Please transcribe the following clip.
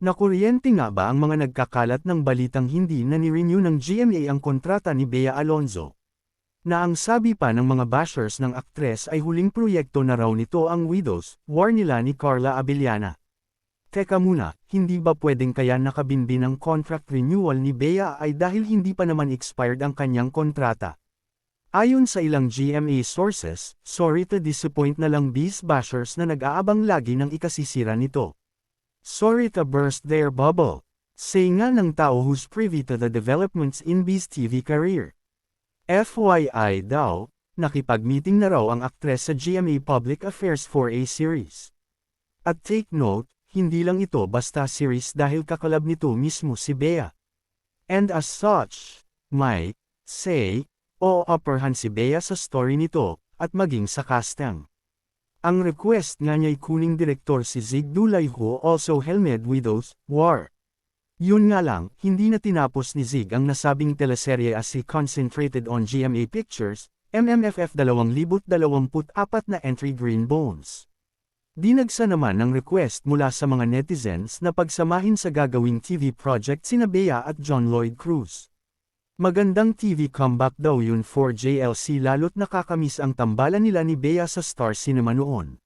Nakuryente nga ba ang mga nagkakalat ng balitang hindi na ni-renew ng GMA ang kontrata ni Bea Alonzo? Na ang sabi pa ng mga bashers ng aktres ay huling proyekto na raw nito ang Widows, War nila ni Carla Abellana. Teka muna, hindi ba pwedeng kaya nakabinbin ang contract renewal ni Bea ay dahil hindi pa naman expired ang kanyang kontrata? Ayon sa ilang GMA sources, sorry to disappoint na lang these bashers na nag-aabang lagi ng ikasisira nito. Sorry to burst their bubble. Say nga ng tao who's privy to the developments in B's TV career. FYI daw, nakipag-meeting na raw ang aktres sa GMA Public Affairs for a series. At take note, hindi lang ito basta series dahil kakalab nito mismo si Bea. And as such, may, say, o upperhand si Bea sa story nito, at maging sa casting. Ang request nga niya'y kuning direktor si Zig Dulay who also helmed Widows, War. Yun nga lang, hindi na tinapos ni Zig ang nasabing teleserye as he concentrated on GMA Pictures, MMFF 2024 na entry Green Bones. Dinagsa naman ng request mula sa mga netizens na pagsamahin sa gagawing TV project sina Bea at John Lloyd Cruz. Magandang TV comeback daw yun for JLC lalo't nakakamiss ang tambalan nila ni Bea sa Star Cinema noon.